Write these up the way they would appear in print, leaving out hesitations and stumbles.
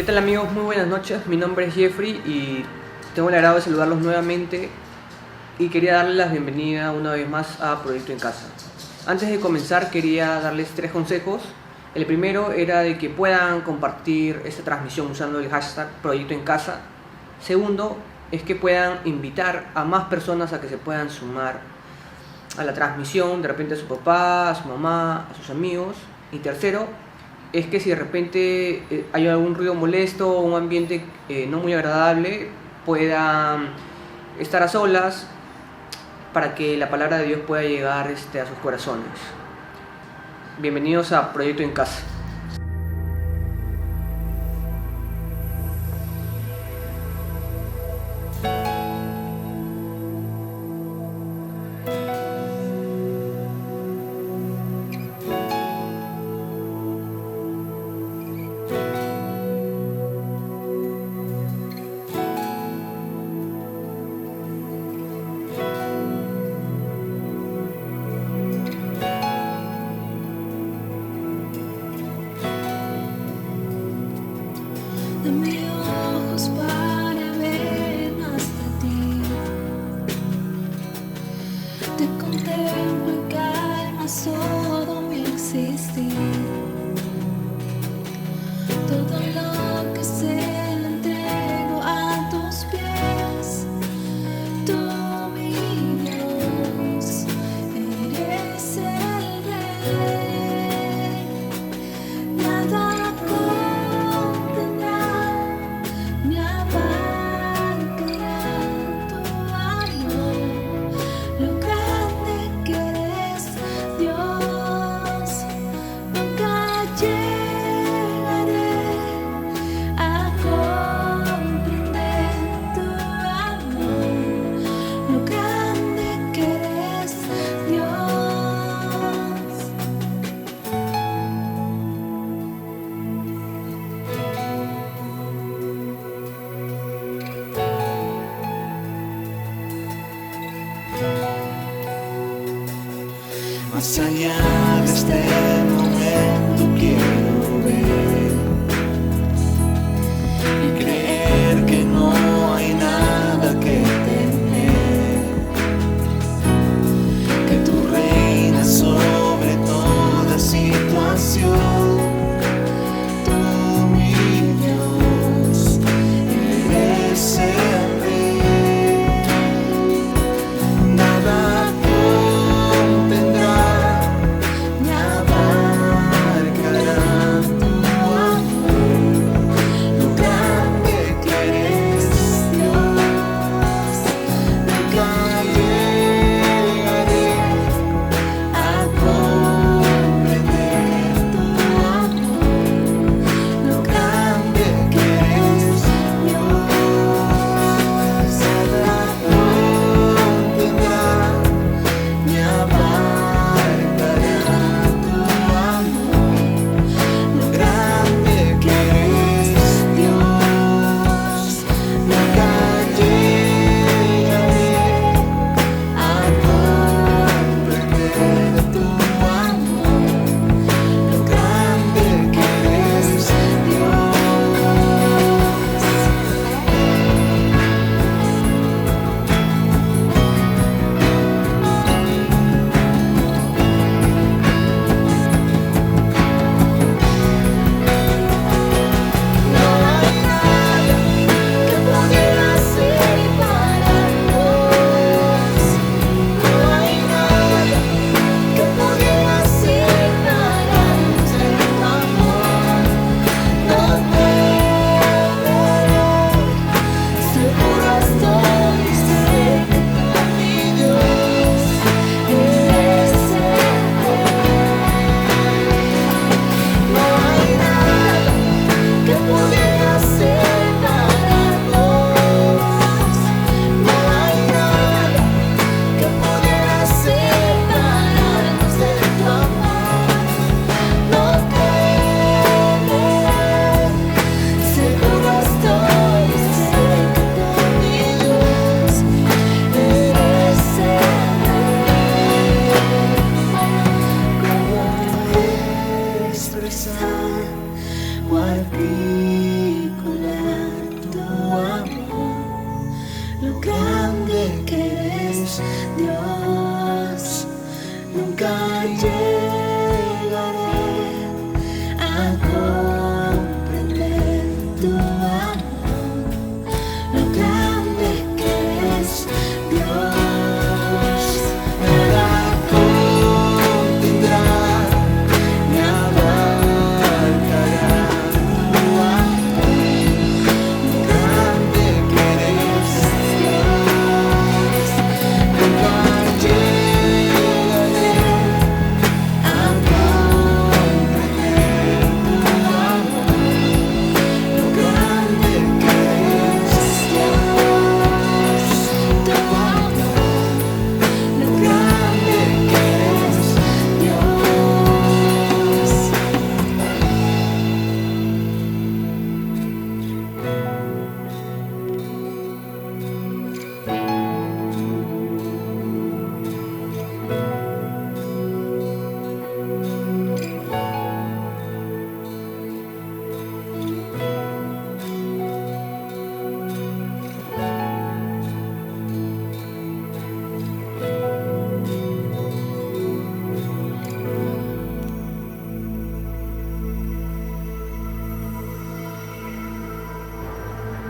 tal amigos? Muy buenas noches, mi nombre es Jeffrey y tengo el agrado de saludarlos nuevamente y quería darles la bienvenida una vez más a Proyecto en Casa. Antes de comenzar quería darles 3 consejos. El primero era de que puedan compartir esta transmisión usando el hashtag Proyecto en Casa. Segundo es que puedan invitar a más personas a que se puedan sumar a la transmisión, de repente a su papá, a su mamá, a sus amigos. Y tercero es que si de repente hay algún ruido molesto o un ambiente no muy agradable, puedan estar a solas para que la palabra de Dios pueda llegar a sus corazones. Bienvenidos a Proyecto en Casa. Dame ojos para ver más de ti. Te contemplo y calmas todo mi existir. Todo lo que sé lo entrego a tus pies. Tú, mi Dios, eres el Rey. Nada más allá de este momento quiero ver y creer que no hay nada que temer, que tú reinas sobre toda situación. Tú, mi Dios, eres el Rey. Nada contendrá ni abarcará tu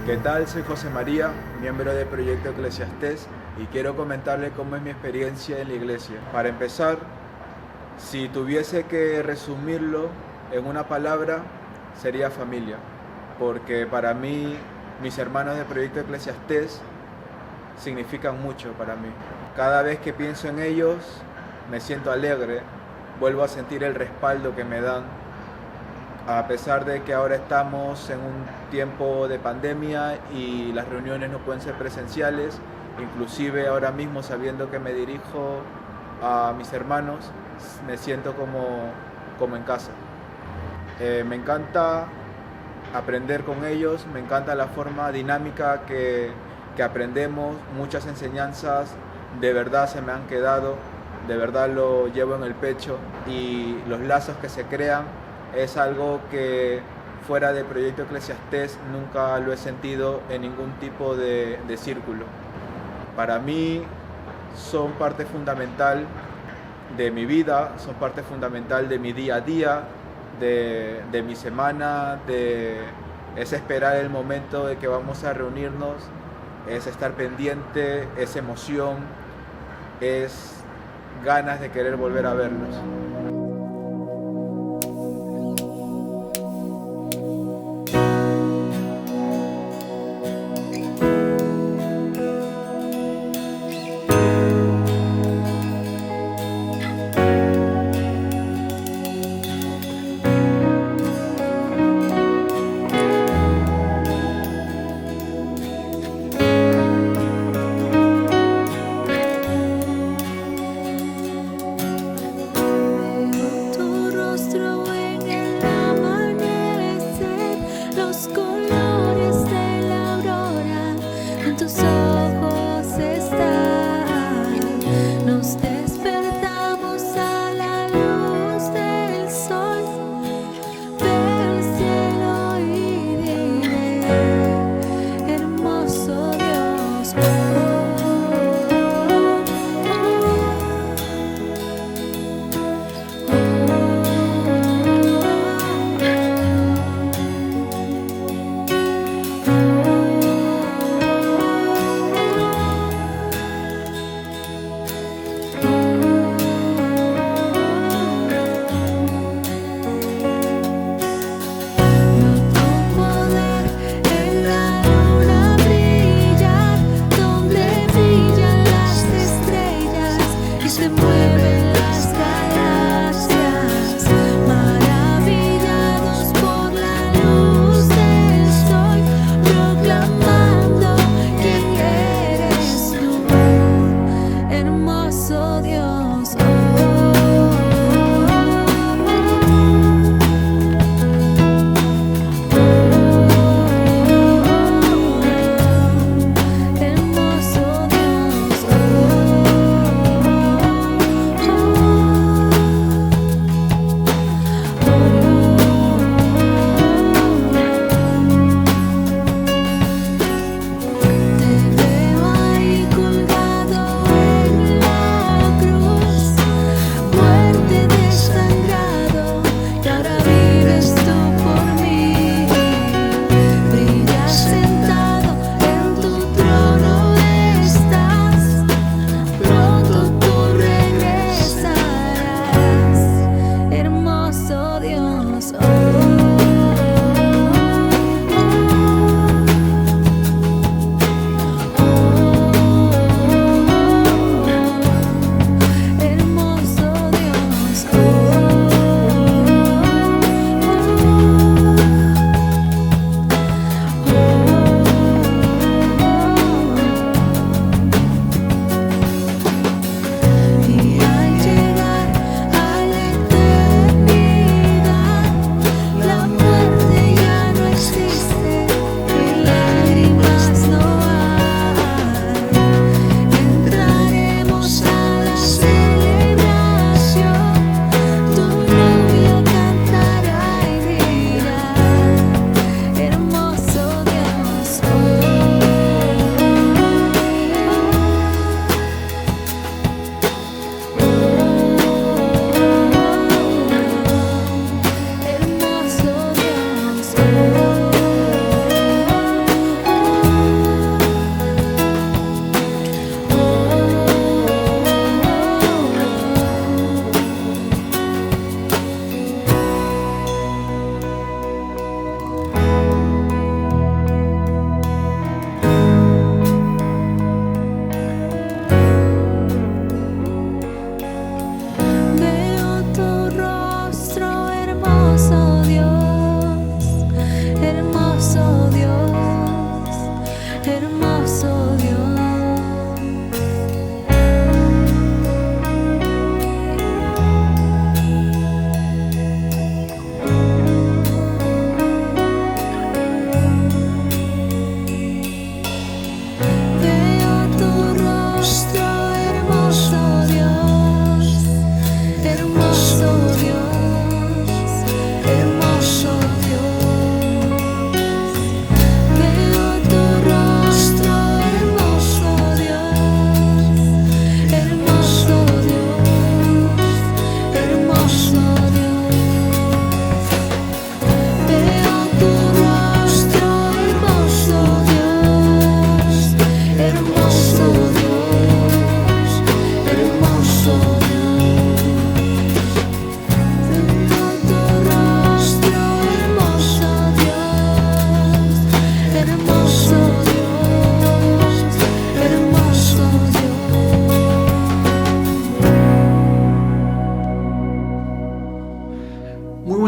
¿Qué tal? Soy José María, miembro del Proyecto Eclesiastés, y quiero comentarle cómo es mi experiencia en la iglesia. Para empezar, si tuviese que resumirlo en una palabra, sería familia, porque para mí, mis hermanos del Proyecto Eclesiastés significan mucho para mí. Cada vez que pienso en ellos, me siento alegre, vuelvo a sentir el respaldo que me dan. A pesar de que ahora estamos en un tiempo de pandemia y las reuniones no pueden ser presenciales, inclusive ahora mismo sabiendo que me dirijo a mis hermanos, me siento como en casa. Me encanta aprender con ellos, me encanta la forma dinámica que aprendemos, muchas enseñanzas de verdad se me han quedado, de verdad lo llevo en el pecho, y los lazos que se crean es algo que fuera del Proyecto Eclesiastés nunca lo he sentido en ningún tipo de círculo. Para mí son parte fundamental de mi vida, son parte fundamental de mi día a día, de mi semana, es esperar el momento de que vamos a reunirnos, es estar pendiente, es emoción, es ganas de querer volver a vernos.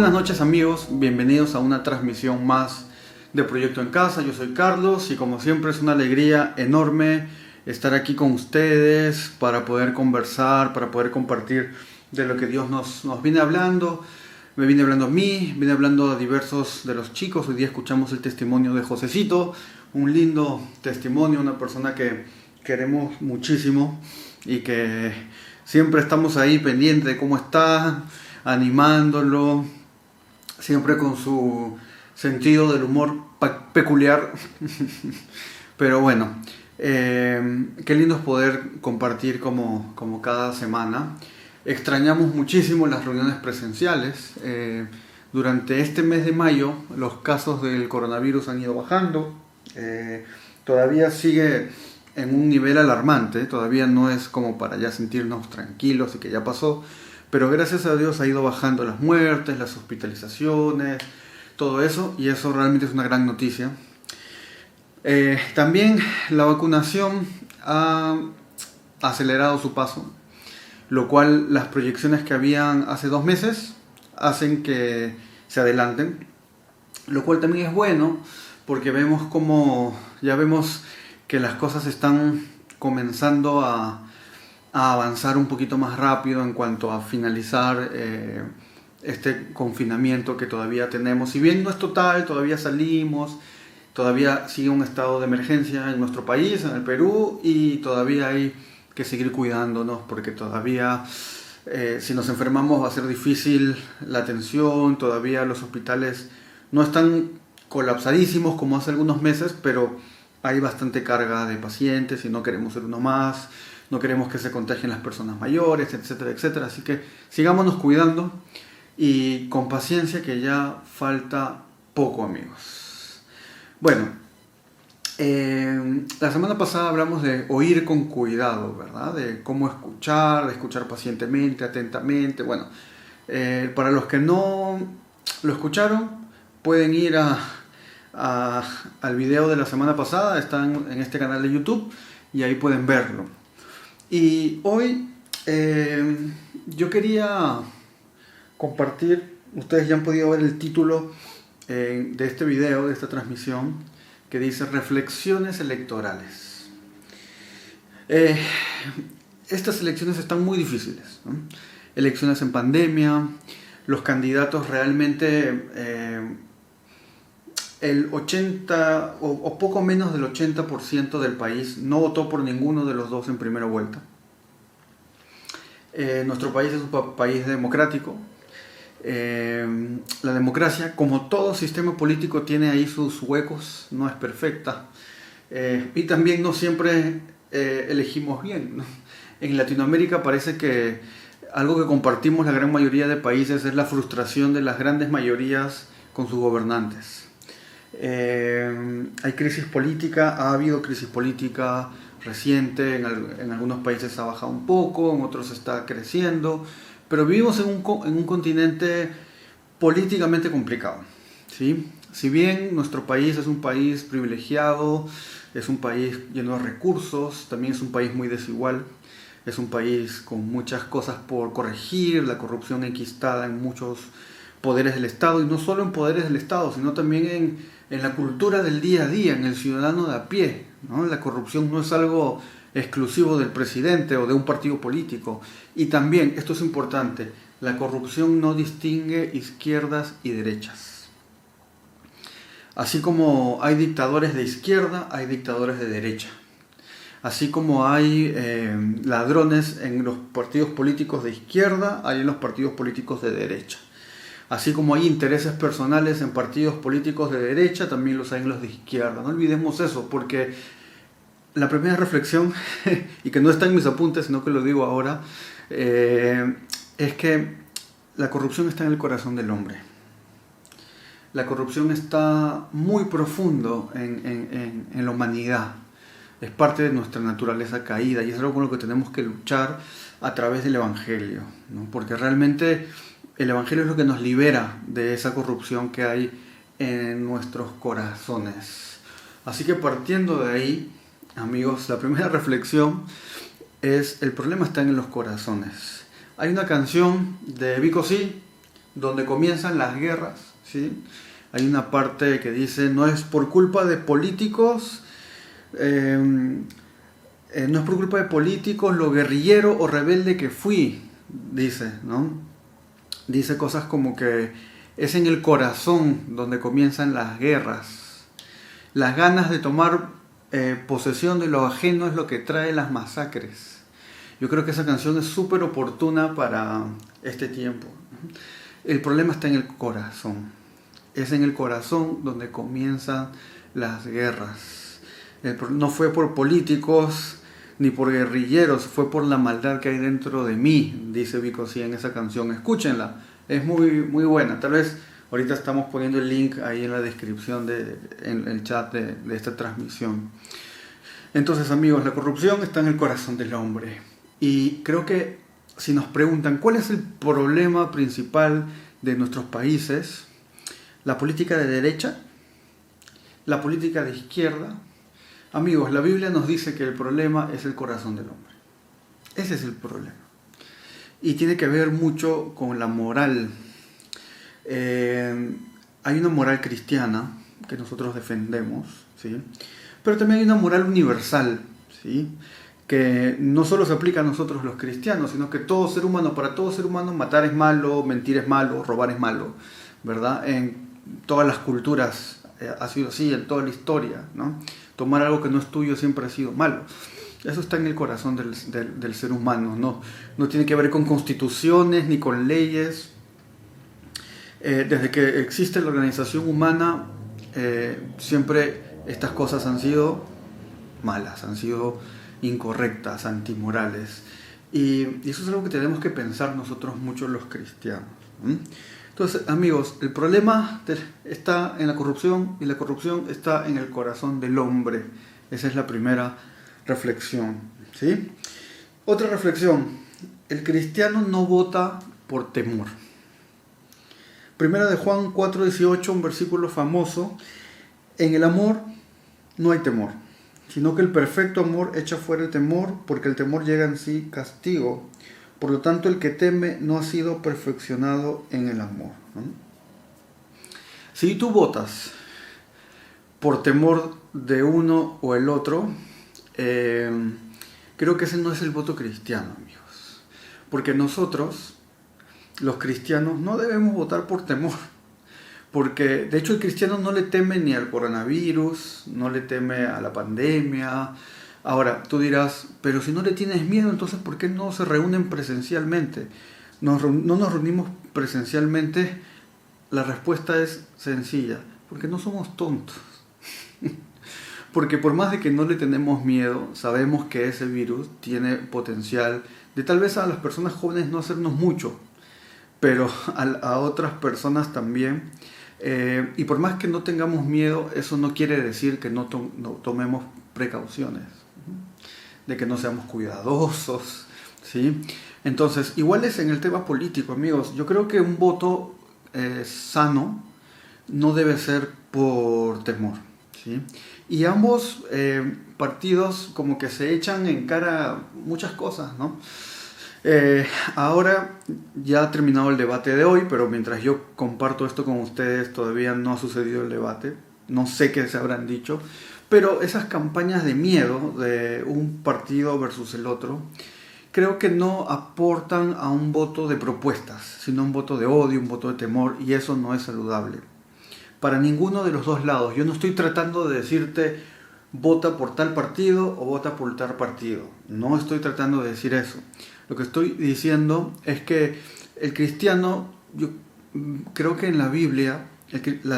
buenas noches amigos, bienvenidos a una transmisión más de Proyecto en Casa. Yo soy Carlos y como siempre es una alegría enorme estar aquí con ustedes para poder conversar, para poder compartir de lo que Dios nos viene hablando. Me viene hablando a mí, viene hablando a diversos de los chicos. Hoy día escuchamos el testimonio de Josecito, un lindo testimonio, una persona que queremos muchísimo y que siempre estamos ahí pendientes de cómo está, animándolo, siempre con su sentido del humor peculiar. Pero bueno, qué lindo es poder compartir como cada semana. Extrañamos muchísimo las reuniones presenciales. Durante este mes de mayo los casos del coronavirus han ido bajando. Todavía sigue en un nivel alarmante, todavía no es como para ya sentirnos tranquilos y que ya pasó, pero gracias a Dios ha ido bajando las muertes, las hospitalizaciones, todo eso, y eso realmente es una gran noticia. También la vacunación ha acelerado su paso, lo cual las proyecciones que habían hace 2 meses hacen que se adelanten, lo cual también es bueno porque ya vemos que las cosas están comenzando a avanzar un poquito más rápido en cuanto a finalizar este confinamiento que todavía tenemos. Si bien no es total, todavía salimos, todavía sigue un estado de emergencia en nuestro país, en el Perú, y todavía hay que seguir cuidándonos porque todavía si nos enfermamos va a ser difícil la atención. Todavía los hospitales no están colapsadísimos como hace algunos meses, pero hay bastante carga de pacientes y no queremos ser uno más, no queremos que se contagien las personas mayores, etcétera, etcétera. Así que sigámonos cuidando y con paciencia, que ya falta poco, amigos. Bueno, la semana pasada hablamos de oír con cuidado, ¿verdad? De cómo escuchar, de escuchar pacientemente, atentamente. Bueno, para los que no lo escucharon, pueden ir al video de la semana pasada, están en este canal de YouTube y ahí pueden verlo. Y hoy yo quería compartir, ustedes ya han podido ver el título de este video, de esta transmisión, que dice Reflexiones electorales. Estas elecciones están muy difíciles, ¿no? Elecciones en pandemia, los candidatos realmente el 80 o poco menos del 80% del país no votó por ninguno de los dos en primera vuelta. Nuestro país es un país democrático. La democracia, como todo sistema político, tiene ahí sus huecos, no es perfecta, y también no siempre elegimos bien, ¿no? En Latinoamérica parece que algo que compartimos la gran mayoría de países es la frustración de las grandes mayorías con sus gobernantes. Hay crisis política, ha habido crisis política reciente, en algunos países ha bajado un poco, en otros está creciendo, pero vivimos en un continente políticamente complicado, ¿sí? Si bien nuestro país es un país privilegiado, es un país lleno de recursos, también es un país muy desigual, es un país con muchas cosas por corregir, la corrupción enquistada en muchos poderes del Estado, y no solo en poderes del Estado, sino también en la cultura del día a día, en el ciudadano de a pie, ¿no? La corrupción no es algo exclusivo del presidente o de un partido político. Y también, esto es importante, la corrupción no distingue izquierdas y derechas. Así como hay dictadores de izquierda, hay dictadores de derecha. Así como hay ladrones en los partidos políticos de izquierda, hay en los partidos políticos de derecha. Así como hay intereses personales en partidos políticos de derecha, también los hay en los de izquierda. No olvidemos eso, porque la primera reflexión, y que no está en mis apuntes, sino que lo digo ahora, es que la corrupción está en el corazón del hombre. La corrupción está muy profundo en la humanidad. Es parte de nuestra naturaleza caída y es algo con lo que tenemos que luchar a través del Evangelio, ¿no? Porque realmente el Evangelio es lo que nos libera de esa corrupción que hay en nuestros corazones. Así que partiendo de ahí, amigos, la primera reflexión es: el problema está en los corazones. Hay una canción de Vico Sí, donde comienzan las guerras, ¿sí? Hay una parte que dice, no es por culpa de políticos, no es por culpa de políticos lo guerrillero o rebelde que fui, dice, ¿no? Dice cosas como que es en el corazón donde comienzan las guerras. Las ganas de tomar posesión de lo ajeno es lo que trae las masacres. Yo creo que esa canción es súper oportuna para este tiempo. El problema está en el corazón. Es en el corazón donde comienzan las guerras. No fue por políticos ni por guerrilleros, fue por la maldad que hay dentro de mí, dice Vico C en esa canción. Escúchenla, es muy, muy buena. Tal vez ahorita estamos poniendo el link ahí en la descripción, en el chat de esta transmisión. Entonces, amigos, la corrupción está en el corazón del hombre. Y creo que si nos preguntan cuál es el problema principal de nuestros países, la política de derecha, la política de izquierda. Amigos, la Biblia nos dice que el problema es el corazón del hombre. Ese es el problema. Y tiene que ver mucho con la moral. Hay una moral cristiana que nosotros defendemos, ¿sí? Pero también hay una moral universal, ¿sí? Que no solo se aplica a nosotros los cristianos, sino que todo ser humano, para todo ser humano, matar es malo, mentir es malo, robar es malo, ¿verdad? En todas las culturas ha sido así, en toda la historia, ¿no? Tomar algo que no es tuyo siempre ha sido malo. Eso está en el corazón del ser humano, no tiene que ver con constituciones ni con leyes. Desde que existe la organización humana, siempre estas cosas han sido malas, han sido incorrectas, antimorales. Y eso es algo que tenemos que pensar nosotros mucho los cristianos. Entonces, amigos, el problema está en la corrupción y la corrupción está en el corazón del hombre. Esa es la primera reflexión, ¿sí? Otra reflexión, el cristiano no vota por temor. Primera de Juan 4:18, un versículo famoso, en el amor no hay temor, sino que el perfecto amor echa fuera el temor, porque el temor llega en sí castigo. Por lo tanto, el que teme no ha sido perfeccionado en el amor, ¿no? Si tú votas por temor de uno o el otro, creo que ese no es el voto cristiano, amigos. Porque nosotros, los cristianos, no debemos votar por temor. Porque, de hecho, el cristiano no le teme ni al coronavirus, no le teme a la pandemia. Ahora, tú dirás, pero si no le tienes miedo, entonces ¿por qué no se reúnen presencialmente? No nos reunimos presencialmente. La respuesta es sencilla, porque no somos tontos. Porque por más de que no le tenemos miedo, sabemos que ese virus tiene potencial de tal vez a las personas jóvenes no hacernos mucho, pero a otras personas también. Y por más que no tengamos miedo, eso no quiere decir que no tomemos precauciones, de que no seamos cuidadosos, ¿sí? Entonces, igual es en el tema político, amigos. Yo creo que un voto sano no debe ser por temor, ¿sí? Y ambos partidos como que se echan en cara muchas cosas, ¿no? Ahora ya ha terminado el debate de hoy, pero mientras yo comparto esto con ustedes todavía no ha sucedido el debate. No sé qué se habrán dicho, pero esas campañas de miedo de un partido versus el otro creo que no aportan a un voto de propuestas, sino un voto de odio, un voto de temor, y eso no es saludable para ninguno de los dos lados. Yo no estoy tratando de decirte vota por tal partido o vota por tal partido. No estoy tratando de decir eso. Lo que estoy diciendo es que el cristiano, yo creo que en la Biblia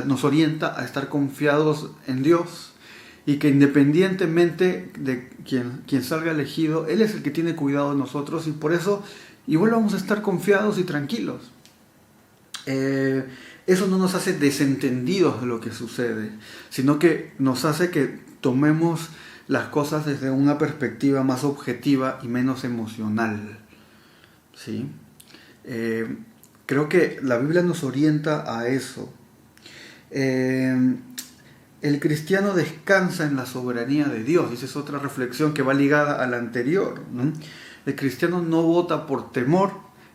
nos orienta a estar confiados en Dios y que independientemente de quien salga elegido, Él es el que tiene cuidado de nosotros, y por eso igual vamos a estar confiados y tranquilos. Eso no nos hace desentendidos de lo que sucede, sino que nos hace que tomemos las cosas desde una perspectiva más objetiva y menos emocional, ¿sí? Creo que la Biblia nos orienta a eso. El cristiano descansa en la soberanía de Dios, y esa es otra reflexión que va ligada a la anterior, ¿no? El cristiano no vota por temor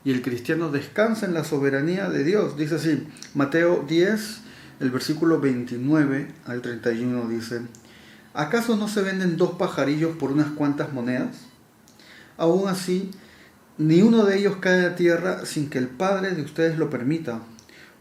y el cristiano descansa en la soberanía de Dios. Dice así, Mateo 10, el versículo 29 al 31 dice: ¿acaso no se venden 2 pajarillos por unas cuantas monedas? Aún así, ni uno de ellos cae a tierra sin que el Padre de ustedes lo permita,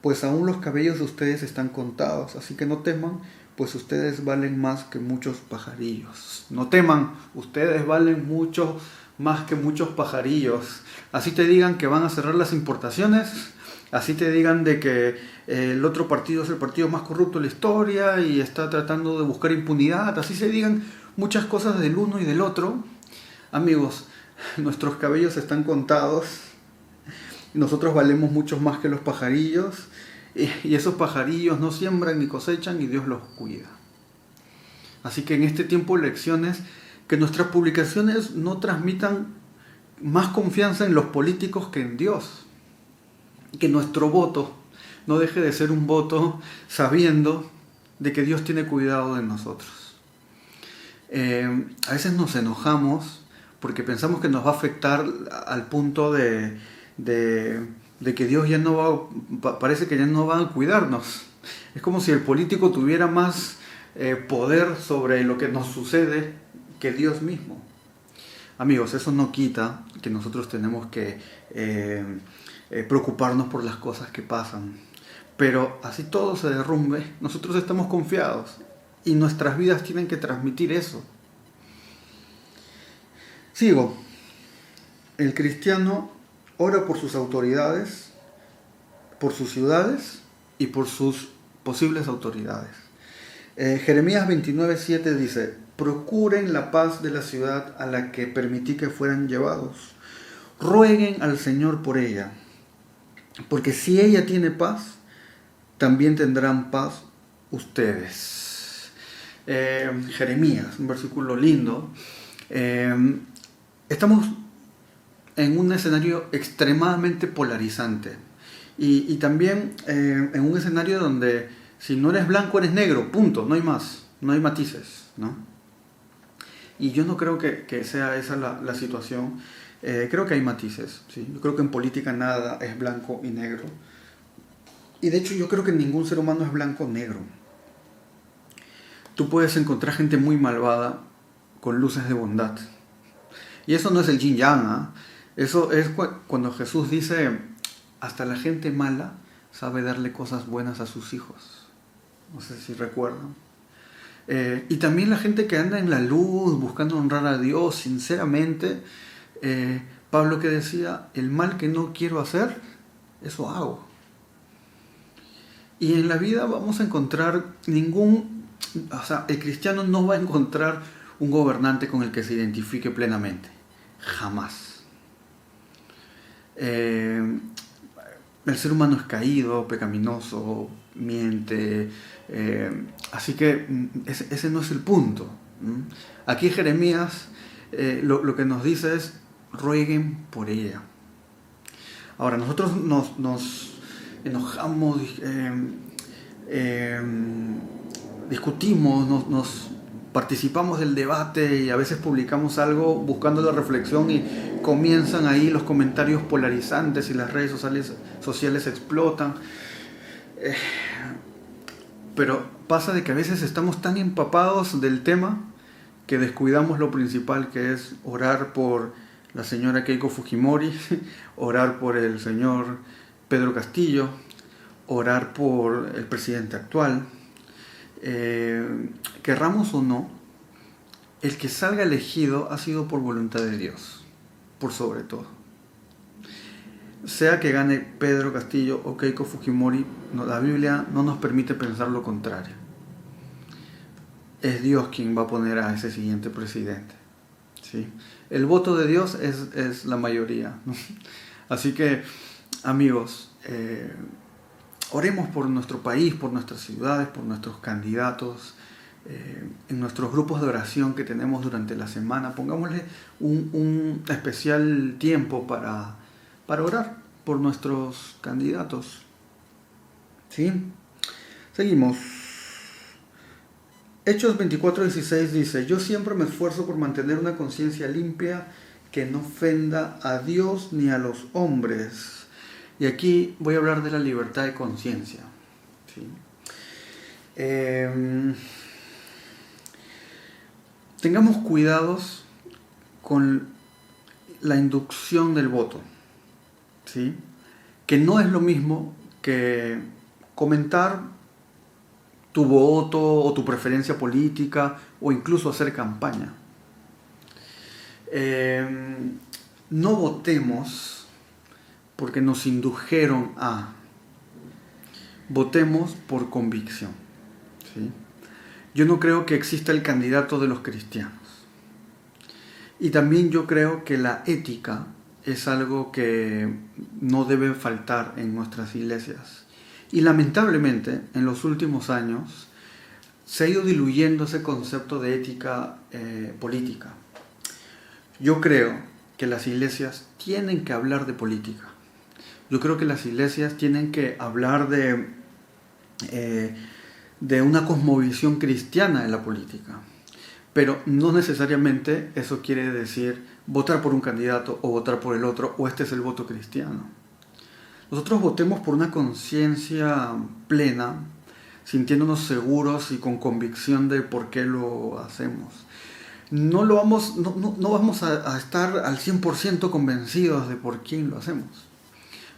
pues aún los cabellos de ustedes están contados, así que no teman, pues ustedes valen más que muchos pajarillos. No teman, ustedes valen mucho más que muchos pajarillos. Así te digan que van a cerrar las importaciones, así te digan de que el otro partido es el partido más corrupto de la historia y está tratando de buscar impunidad, así se digan muchas cosas del uno y del otro. Amigos, nuestros cabellos están contados, nosotros valemos mucho más que los pajarillos, y esos pajarillos no siembran ni cosechan y Dios los cuida. Así que en este tiempo de elecciones, que nuestras publicaciones no transmitan más confianza en los políticos que en Dios. Que nuestro voto no deje de ser un voto sabiendo de que Dios tiene cuidado de nosotros. A veces nos enojamos porque pensamos que nos va a afectar al punto de que Dios ya no va, parece que ya no va a cuidarnos. Es como si el político tuviera más poder sobre lo que nos sucede que Dios mismo. Amigos, eso no quita que nosotros tenemos que preocuparnos por las cosas que pasan. Pero así todo se derrumbe, nosotros estamos confiados y nuestras vidas tienen que transmitir eso. Sigo. El cristiano ora por sus autoridades, por sus ciudades y por sus posibles autoridades. Jeremías 29:7 dice: procuren la paz de la ciudad a la que permití que fueran llevados. Rueguen al Señor por ella, porque si ella tiene paz, también tendrán paz ustedes. Jeremías, un versículo lindo. Estamos en un escenario extremadamente polarizante y también en un escenario donde si no eres blanco eres negro, punto, no hay más, no hay matices, ¿no? Y yo no creo que sea esa la situación. Creo que hay matices, ¿sí? Yo creo que en política nada es blanco y negro, y de hecho yo creo que ningún ser humano es blanco o negro. Tú puedes encontrar gente muy malvada con luces de bondad, y eso no es el yin yang, ¿eh? Eso es cuando Jesús dice: hasta la gente mala sabe darle cosas buenas a sus hijos. No sé si recuerdan. Y también la gente que anda en la luz buscando honrar a Dios sinceramente. Pablo que decía: el mal que no quiero hacer, eso hago. Y en la vida vamos a encontrar el cristiano no va a encontrar un gobernante con el que se identifique plenamente. Jamás. El ser humano es caído, pecaminoso, miente, así que ese no es el punto. Aquí Jeremías lo que nos dice es: rueguen por ella. Ahora, nosotros nos enojamos, discutimos, nos participamos del debate y a veces publicamos algo buscando la reflexión y comienzan ahí los comentarios polarizantes y las redes sociales explotan. Pero pasa de que a veces estamos tan empapados del tema que descuidamos lo principal, que es orar por la señora Keiko Fujimori, orar por el señor Pedro Castillo, orar por el presidente actual. Querramos o no, el que salga elegido ha sido por voluntad de Dios, por sobre todo. Sea que gane Pedro Castillo o Keiko Fujimori, la Biblia no nos permite pensar lo contrario. Es Dios quien va a poner a ese siguiente presidente, ¿sí? El voto de Dios es la mayoría, ¿no? Así que, amigos, oremos por nuestro país, por nuestras ciudades, por nuestros candidatos, en nuestros grupos de oración que tenemos durante la semana. Pongámosle un especial tiempo para orar por nuestros candidatos. ¿Sí? Seguimos. Hechos 24:16 dice: yo siempre me esfuerzo por mantener una conciencia limpia que no ofenda a Dios ni a los hombres. Y aquí voy a hablar de la libertad de conciencia. ¿Sí? Tengamos cuidados con la inducción del voto, ¿sí? Que no es lo mismo que comentar tu voto o tu preferencia política o incluso hacer campaña. No votemos porque nos indujeron a. Votemos por convicción, ¿sí? Yo no creo que exista el candidato de los cristianos. Y también yo creo que la ética es algo que no debe faltar en nuestras iglesias. Y lamentablemente, en los últimos años, se ha ido diluyendo ese concepto de ética política. Yo creo que las iglesias tienen que hablar de política. Yo creo que las iglesias tienen que hablar de una cosmovisión cristiana en la política. Pero no necesariamente eso quiere decir votar por un candidato o votar por el otro, o este es el voto cristiano. Nosotros votemos por una conciencia plena, sintiéndonos seguros y con convicción de por qué lo hacemos. No vamos a estar al 100% convencidos de por quién lo hacemos.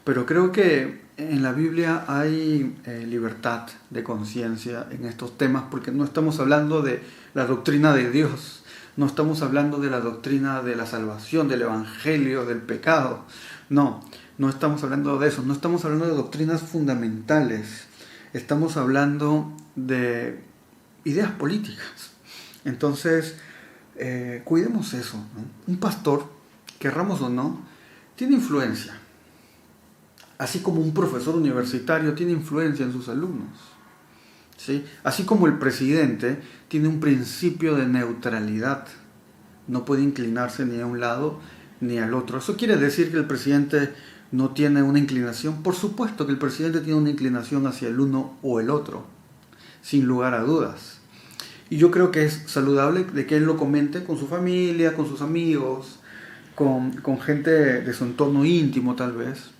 Pero creo que en la Biblia hay libertad de conciencia en estos temas, porque no estamos hablando de la doctrina de Dios, no estamos hablando de la doctrina de la salvación, del evangelio, del pecado. No estamos hablando de eso, no estamos hablando de doctrinas fundamentales, estamos hablando de ideas políticas. Entonces, cuidemos eso, ¿no? Un pastor, querramos o no, tiene influencia. Así como un profesor universitario tiene influencia en sus alumnos, ¿sí? Así como el presidente tiene un principio de neutralidad, no puede inclinarse ni a un lado ni al otro. ¿Eso quiere decir que el presidente no tiene una inclinación? Por supuesto que el presidente tiene una inclinación hacia el uno o el otro, sin lugar a dudas. Y yo creo que es saludable de que él lo comente con su familia, con sus amigos, con gente de su entorno íntimo tal vez.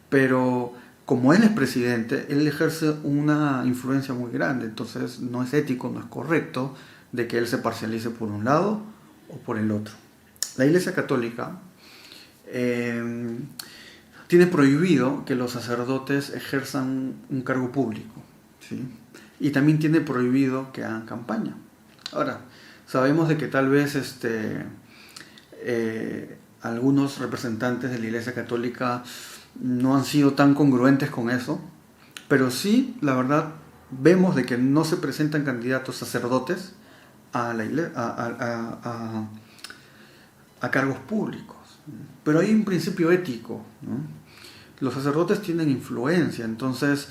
Pero como él es presidente, él ejerce una influencia muy grande, entonces no es ético, no es correcto de que él se parcialice por un lado o por el otro. La Iglesia Católica tiene prohibido que los sacerdotes ejerzan un cargo público, ¿sí? Y también tiene prohibido que hagan campaña. Ahora, sabemos de que tal vez algunos representantes de la Iglesia Católica no han sido tan congruentes con eso, pero sí, la verdad, vemos de que no se presentan candidatos sacerdotes a cargos públicos. Pero hay un principio ético, ¿no? Los sacerdotes tienen influencia, entonces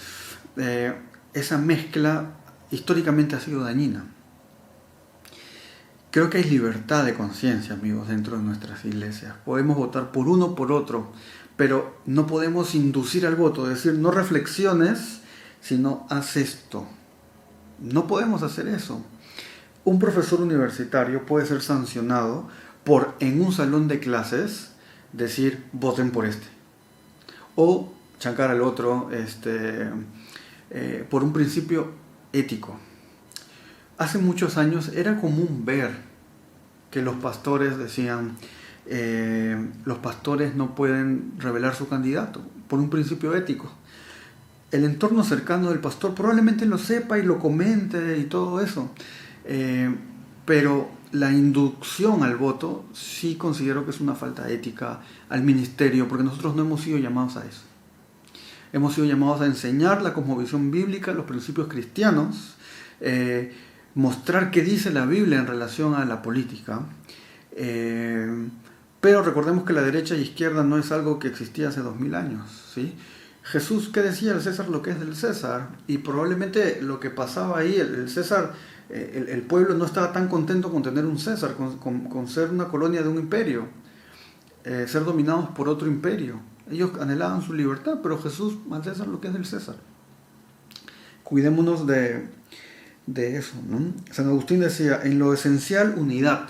esa mezcla históricamente ha sido dañina. Creo que hay libertad de conciencia, amigos, dentro de nuestras iglesias. Podemos votar por uno o por otro, pero no podemos inducir al voto, es decir, no reflexiones, sino haz esto. No podemos hacer eso. Un profesor universitario puede ser sancionado por, en un salón de clases, decir, voten por este. O chancar al otro por un principio ético. Hace muchos años era común ver que los pastores decían, los pastores no pueden revelar su candidato por un principio ético. El entorno cercano del pastor probablemente lo sepa y lo comente y todo eso, pero la inducción al voto sí considero que es una falta ética al ministerio, porque nosotros no hemos sido llamados a eso. Hemos sido llamados a enseñar la cosmovisión bíblica, los principios cristianos, mostrar qué dice la Biblia en relación a la política. Pero recordemos que la derecha y izquierda no es algo que existía hace 2000 años, ¿sí? Jesús, ¿qué decía? El César lo que es del César. Y probablemente lo que pasaba ahí, el César, el pueblo no estaba tan contento con tener un César, con ser una colonia de un imperio, ser dominados por otro imperio. Ellos anhelaban su libertad, pero Jesús, al César lo que es del César. Cuidémonos de eso, ¿no? San Agustín decía, en lo esencial, unidad.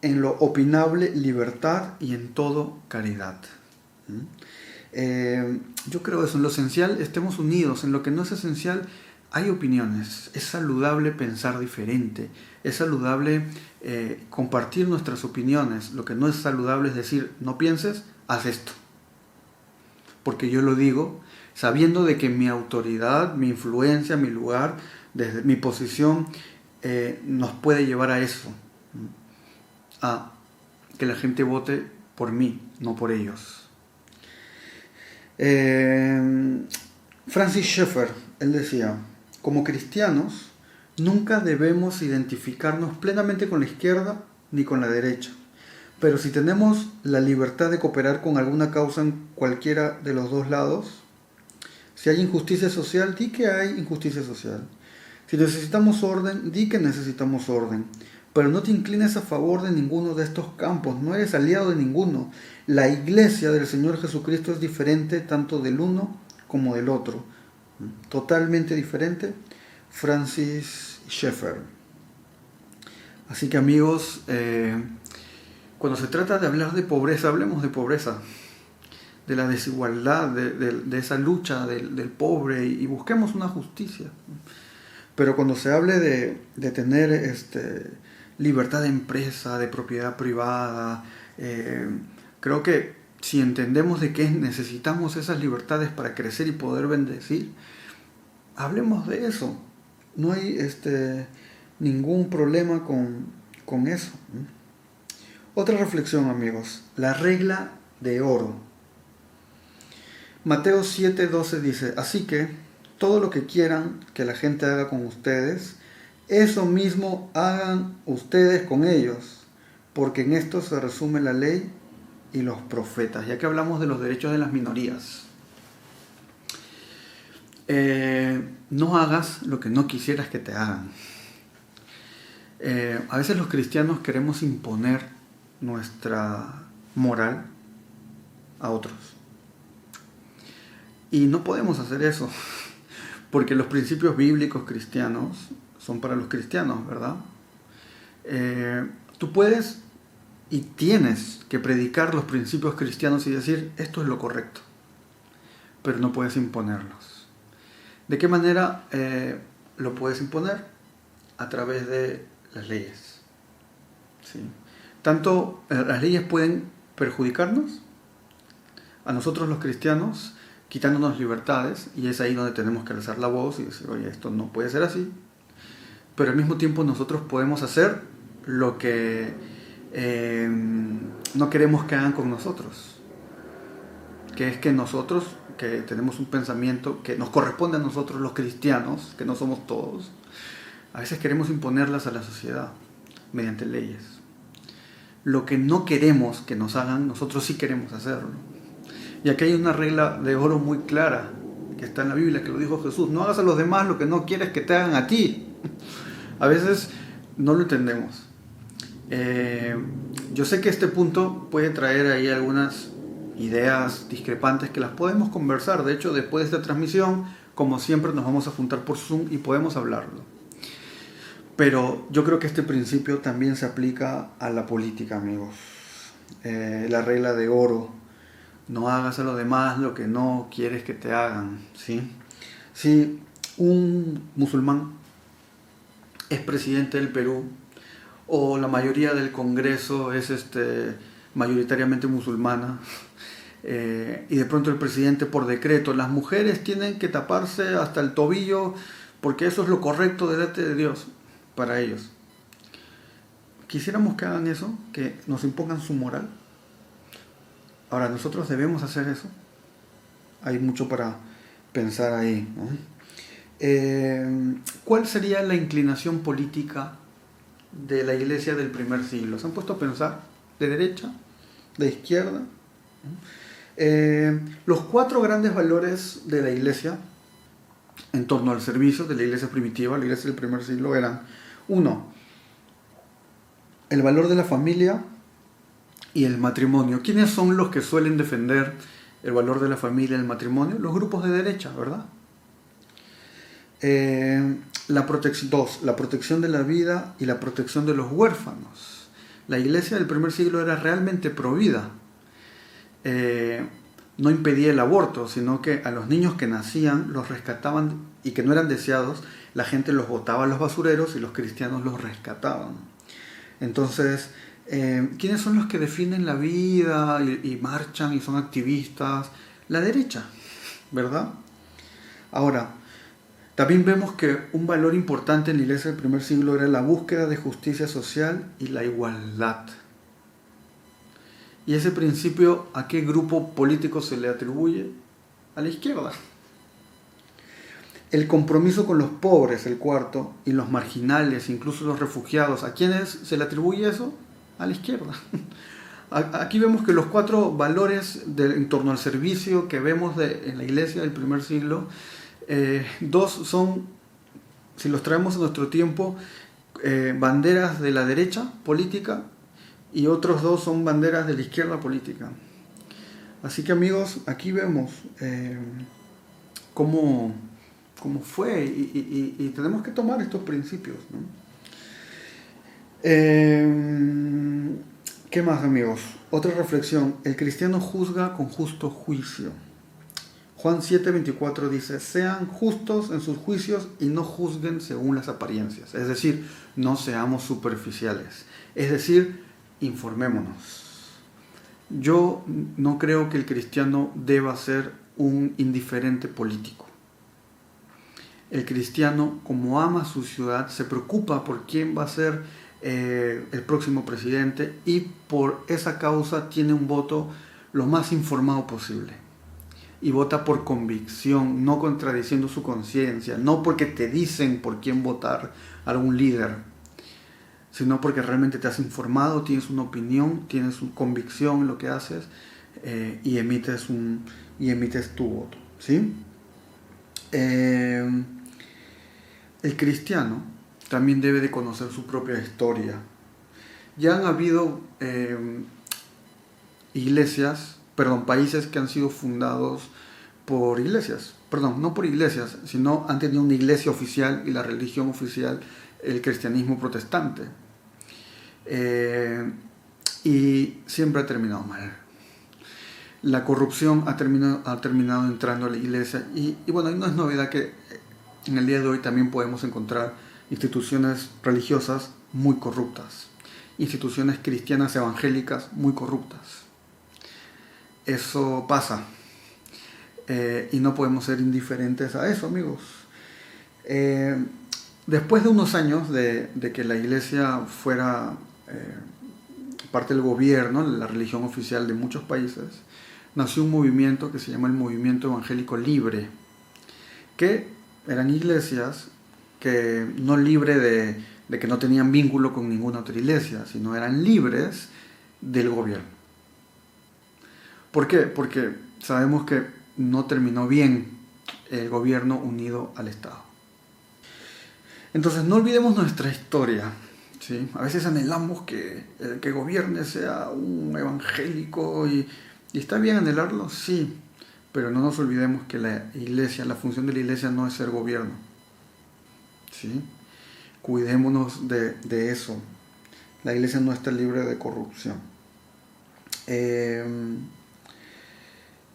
en lo opinable libertad y en todo caridad. Yo creo eso, en lo esencial estemos unidos, en lo que no es esencial hay opiniones, es saludable pensar diferente, es saludable compartir nuestras opiniones, lo que no es saludable es decir, no pienses, haz esto. Porque yo lo digo sabiendo de que mi autoridad, mi influencia, mi lugar, desde mi posición, nos puede llevar a eso, a que la gente vote por mí, no por ellos. Francis Schaeffer, él decía, como cristianos nunca debemos identificarnos plenamente con la izquierda ni con la derecha, pero si tenemos la libertad de cooperar con alguna causa en cualquiera de los dos lados, si hay injusticia social, di que hay injusticia social. Si necesitamos orden, di que necesitamos orden. Pero no te inclines a favor de ninguno de estos campos, no eres aliado de ninguno. La iglesia del Señor Jesucristo es diferente tanto del uno como del otro. Totalmente diferente. Francis Schaeffer. Así que amigos, cuando se trata de hablar de pobreza, hablemos de pobreza, de la desigualdad, de esa lucha del pobre y busquemos una justicia. Pero cuando se hable de tener libertad de empresa, de propiedad privada, creo que si entendemos de que necesitamos esas libertades para crecer y poder bendecir, hablemos de eso. No hay ningún problema con eso. Otra reflexión, amigos, la regla de oro. Mateo 7:12 dice, así que todo lo que quieran que la gente haga con ustedes, eso mismo hagan ustedes con ellos, porque en esto se resume la ley y los profetas, ya que hablamos de los derechos de las minorías. No hagas lo que no quisieras que te hagan. A veces los cristianos queremos imponer nuestra moral a otros. Y no podemos hacer eso, porque los principios bíblicos cristianos son para los cristianos, ¿verdad? Tú puedes y tienes que predicar los principios cristianos y decir, esto es lo correcto, pero no puedes imponerlos. ¿De qué manera lo puedes imponer? A través de las leyes. ¿Sí? Tanto las leyes pueden perjudicarnos, a nosotros los cristianos, quitándonos libertades, y es ahí donde tenemos que alzar la voz y decir, oye, esto no puede ser así. Pero al mismo tiempo nosotros podemos hacer lo que no queremos que hagan con nosotros, que es que nosotros, que tenemos un pensamiento que nos corresponde a nosotros los cristianos, que no somos todos, a veces queremos imponerlas a la sociedad mediante leyes. Lo que no queremos que nos hagan, nosotros sí queremos hacerlo. Y aquí hay una regla de oro muy clara, que está en la Biblia, que lo dijo Jesús, no hagas a los demás lo que no quieres que te hagan a ti. A veces no lo entendemos. Yo sé que este punto puede traer ahí algunas ideas discrepantes que las podemos conversar. De hecho, después de esta transmisión, como siempre, nos vamos a juntar por Zoom y podemos hablarlo. Pero yo creo que este principio también se aplica a la política, amigos. La regla de oro. No hagas a los demás lo que no quieres que te hagan, ¿sí? Si un musulmán es presidente del Perú, o la mayoría del Congreso es mayoritariamente musulmana, y de pronto el presidente por decreto, las mujeres tienen que taparse hasta el tobillo porque eso es lo correcto delante de Dios para ellos. ¿Quisiéramos que hagan eso? ¿Que nos impongan su moral? Ahora, ¿nosotros debemos hacer eso? Hay mucho para pensar ahí, ¿no? ¿Cuál sería la inclinación política de la iglesia del primer siglo? ¿Se han puesto a pensar? ¿De derecha? ¿De izquierda? Los 4 grandes valores de la iglesia en torno al servicio de la iglesia primitiva, la iglesia del primer siglo, eran: 1, el valor de la familia y el matrimonio. ¿Quiénes son los que suelen defender el valor de la familia y el matrimonio? Los grupos de derecha, ¿verdad? 2, la protección de la vida y la protección de los huérfanos. La iglesia del primer siglo era realmente provida. No impedía el aborto, sino que a los niños que nacían los rescataban y que no eran deseados, la gente los botaba a los basureros y los cristianos los rescataban. Entonces, ¿quiénes son los que definen la vida y marchan y son activistas? La derecha, ¿verdad? Ahora, también vemos que un valor importante en la iglesia del primer siglo era la búsqueda de justicia social y la igualdad. ¿Y ese principio a qué grupo político se le atribuye? A la izquierda. El compromiso con los pobres, el cuarto, y los marginales, incluso los refugiados. ¿A quiénes se le atribuye eso? A la izquierda. Aquí vemos que los 4 valores en torno al servicio que vemos en la iglesia del primer siglo, 2 son, si los traemos a nuestro tiempo, banderas de la derecha política, y otros 2 son banderas de la izquierda política. Así que, amigos, aquí vemos cómo fue y tenemos que tomar estos principios, ¿no? ¿Qué más, amigos? Otra reflexión: el cristiano juzga con justo juicio. Juan 7:24 dice: sean justos en sus juicios y no juzguen según las apariencias. Es decir, no seamos superficiales. Es decir, informémonos. Yo no creo que el cristiano deba ser un indiferente político. El cristiano, como ama su ciudad, se preocupa por quién va a ser el próximo presidente, y por esa causa tiene un voto lo más informado posible. Y vota por convicción, no contradiciendo su conciencia, no porque te dicen por quién votar algún líder, sino porque realmente te has informado, tienes una opinión, tienes una convicción en lo que haces, y emites tu voto, ¿sí? El cristiano también debe de conocer su propia historia. Ya han habido países que han sido fundados por iglesias, no por iglesias, sino han tenido una iglesia oficial y la religión oficial, el cristianismo protestante. Y siempre ha terminado mal. La corrupción ha terminado entrando a la iglesia, y bueno, no es novedad que en el día de hoy también podemos encontrar instituciones religiosas muy corruptas, instituciones cristianas evangélicas muy corruptas. Eso pasa, y no podemos ser indiferentes a eso, amigos. Después de unos años de que la iglesia fuera parte del gobierno, la religión oficial de muchos países, nació un movimiento que se llama el Movimiento Evangélico Libre, que eran iglesias que no libre de que no tenían vínculo con ninguna otra iglesia, sino eran libres del gobierno. ¿Por qué? Porque sabemos que no terminó bien el gobierno unido al Estado. Entonces no olvidemos nuestra historia, ¿sí? A veces anhelamos que el que gobierne sea un evangélico, y está bien anhelarlo, sí, pero no nos olvidemos que la función de la iglesia no es ser gobierno, ¿sí? Cuidémonos de eso. La iglesia no está libre de corrupción.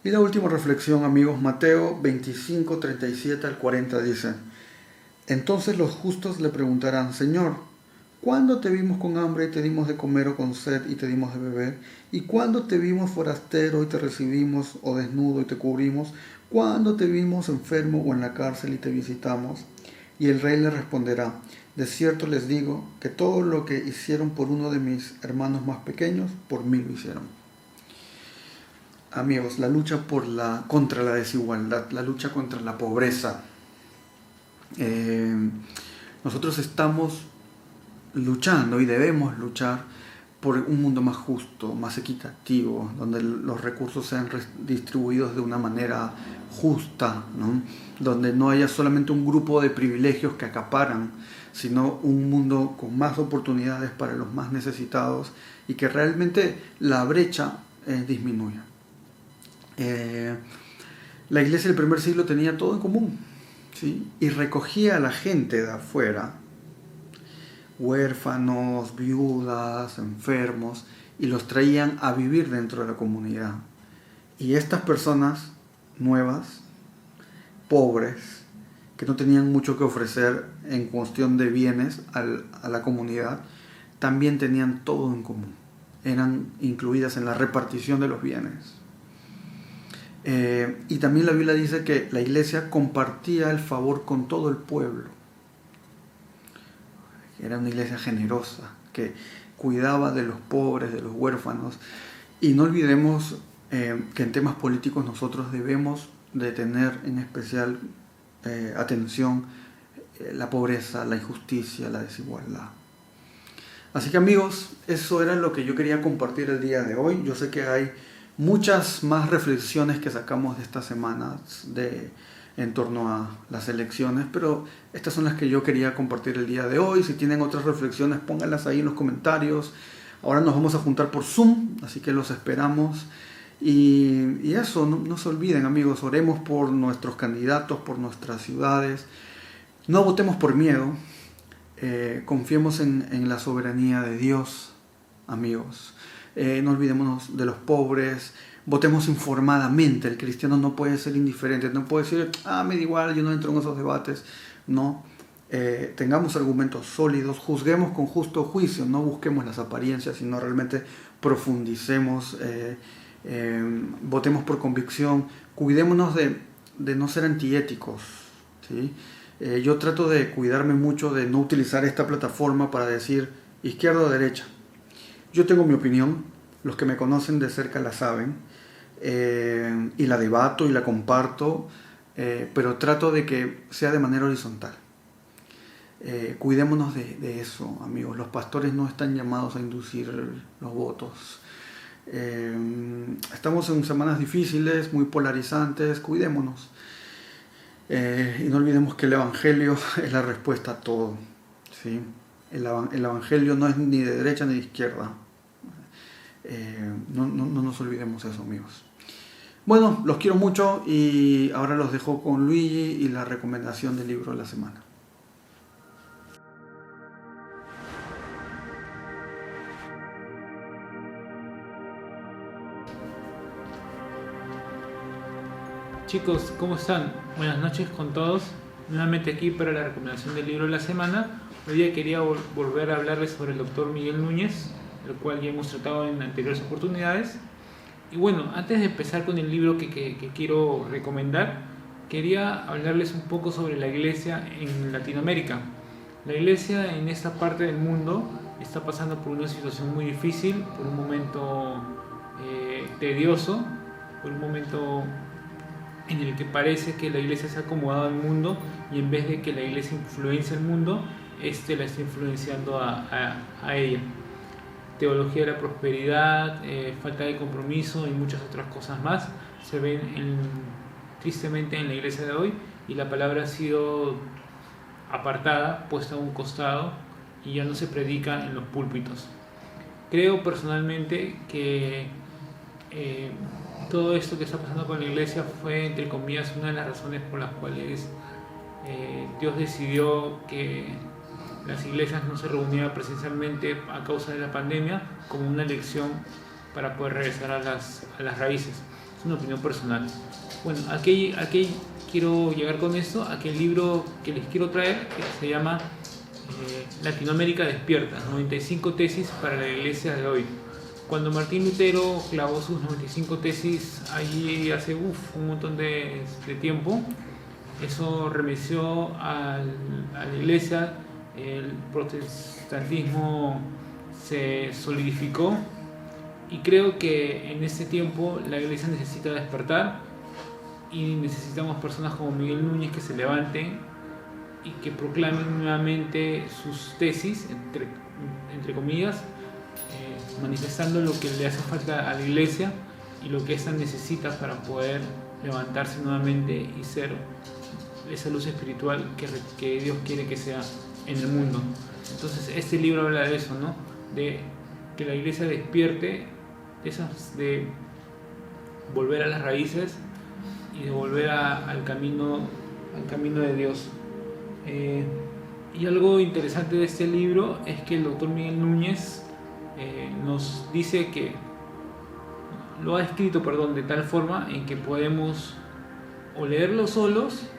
Y la última reflexión, amigos, Mateo 25, 37 al 40 dice: entonces los justos le preguntarán: Señor, ¿cuándo te vimos con hambre y te dimos de comer, o con sed y te dimos de beber? ¿Y cuándo te vimos forastero y te recibimos, o desnudo y te cubrimos? ¿Cuándo te vimos enfermo o en la cárcel y te visitamos? Y el rey le responderá: de cierto les digo que todo lo que hicieron por uno de mis hermanos más pequeños, por mí lo hicieron. Amigos, la lucha contra la desigualdad, la lucha contra la pobreza. Nosotros estamos luchando y debemos luchar por un mundo más justo, más equitativo, donde los recursos sean distribuidos de una manera justa, ¿no? Donde no haya solamente un grupo de privilegios que acaparan, sino un mundo con más oportunidades para los más necesitados, y que realmente la brecha disminuya. La iglesia del primer siglo tenía todo en común, ¿sí? Y recogía a la gente de afuera huérfanos, viudas, enfermos, y los traían a vivir dentro de la comunidad. Y estas personas nuevas, pobres, que no tenían mucho que ofrecer en cuestión de bienes a la comunidad, también tenían todo en común. Eran incluidas en la repartición de los bienes. Y también la Biblia dice que la iglesia compartía el favor con todo el pueblo. Era una iglesia generosa, que cuidaba de los pobres, de los huérfanos. Y no olvidemos que en temas políticos nosotros debemos de tener en especial atención la pobreza, la injusticia, la desigualdad. Así que amigos, eso era lo que yo quería compartir el día de hoy. Yo sé que hay muchas más reflexiones que sacamos de estas semanas en torno a las elecciones, pero estas son las que yo quería compartir el día de hoy. Si tienen otras reflexiones, pónganlas ahí en los comentarios. Ahora nos vamos a juntar por Zoom, así que los esperamos. Y eso, no se olviden amigos, oremos por nuestros candidatos, por nuestras ciudades. No votemos por miedo, confiemos en la soberanía de Dios, amigos. No olvidémonos de los pobres, votemos informadamente. El cristiano no puede ser indiferente, no puede decir, me da igual, yo no entro en esos debates. No, tengamos argumentos sólidos, juzguemos con justo juicio, no busquemos las apariencias, sino realmente profundicemos, votemos por convicción, cuidémonos de no ser antiéticos, ¿sí? Yo trato de cuidarme mucho de no utilizar esta plataforma para decir izquierda o derecha. Yo tengo mi opinión, los que me conocen de cerca la saben, y la debato y la comparto, pero trato de que sea de manera horizontal. Cuidémonos de eso, amigos. Los pastores no están llamados a inducir los votos. Estamos en semanas difíciles, muy polarizantes, cuidémonos. Y no olvidemos que el Evangelio es la respuesta a todo, ¿sí? El Evangelio no es ni de derecha ni de izquierda. No nos olvidemos eso, amigos. Bueno, los quiero mucho y ahora los dejo con Luigi y la recomendación del libro de la semana. Chicos, ¿cómo están? Buenas noches con todos. Nuevamente aquí para la recomendación del libro de la semana. Hoy día quería volver a hablarles sobre el doctor Miguel Núñez, el cual ya hemos tratado en anteriores oportunidades. Y bueno, antes de empezar con el libro que quiero recomendar, quería hablarles un poco sobre la iglesia en Latinoamérica. La iglesia en esta parte del mundo está pasando por una situación muy difícil, por un momento tedioso, por un momento en el que parece que la iglesia se ha acomodado al mundo y en vez de que la iglesia influencie el mundo, la está influenciando a ella. Teología de la prosperidad, falta de compromiso y muchas otras cosas más se ven tristemente en la iglesia de hoy, y la palabra ha sido apartada, puesta a un costado y ya no se predica en los púlpitos. Creo personalmente que todo esto que está pasando con la iglesia fue, entre comillas, una de las razones por las cuales Dios decidió que las iglesias no se reunieran presencialmente a causa de la pandemia, como una lección para poder regresar a las raíces. Es una opinión personal. Bueno, ¿a qué quiero llegar con esto? A que el libro que les quiero traer, que se llama Latinoamérica Despierta, 95 tesis para la iglesia de hoy. Cuando Martín Lutero clavó sus 95 tesis allí hace un montón de tiempo, eso remeció a la iglesia. El protestantismo se solidificó y creo que en este tiempo la iglesia necesita despertar y necesitamos personas como Miguel Núñez que se levanten y que proclamen nuevamente sus tesis, entre comillas, manifestando lo que le hace falta a la iglesia y lo que ésta necesita para poder levantarse nuevamente y ser esa luz espiritual que Dios quiere que sea en el mundo. Entonces este libro habla de eso, ¿no? De que la iglesia despierte, de volver a las raíces y de volver al camino de Dios. Y algo interesante de este libro es que el doctor Miguel Núñez nos dice que lo ha escrito, de tal forma en que podemos o leerlo solos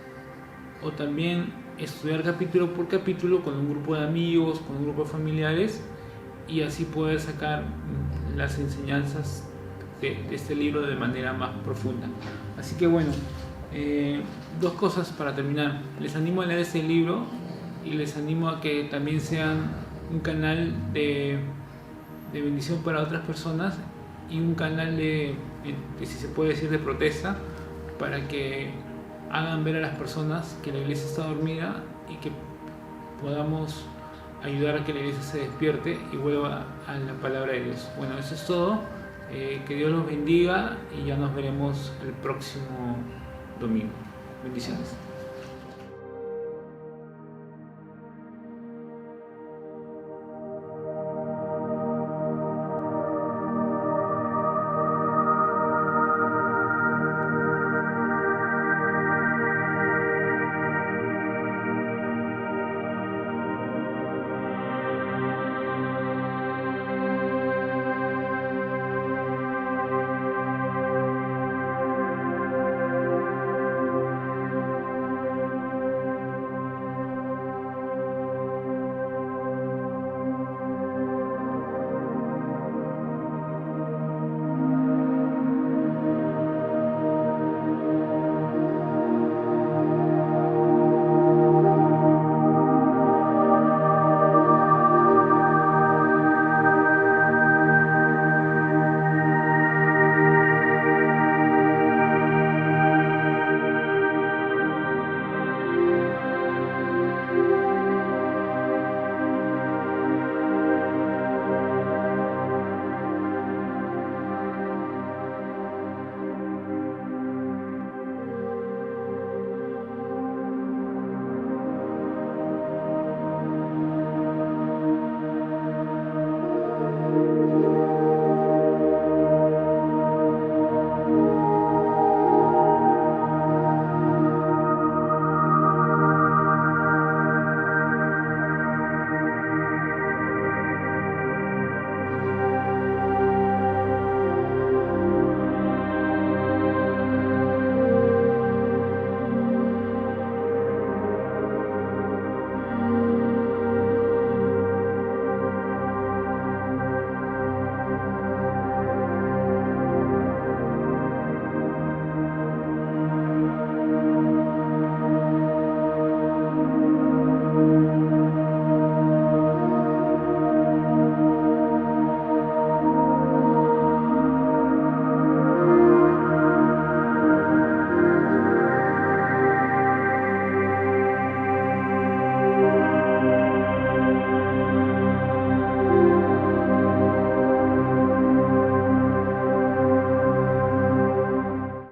o también estudiar capítulo por capítulo con un grupo de amigos, con un grupo de familiares, y así poder sacar las enseñanzas de este libro de manera más profunda. Así que bueno, dos cosas para terminar. Les animo a leer este libro y les animo a que también sean un canal de bendición para otras personas y un canal de, si se puede decir, de protesta, para que hagan ver a las personas que la iglesia está dormida y que podamos ayudar a que la iglesia se despierte y vuelva a la palabra de Dios. Bueno, eso es todo. Que Dios los bendiga y ya nos veremos el próximo domingo. Bendiciones.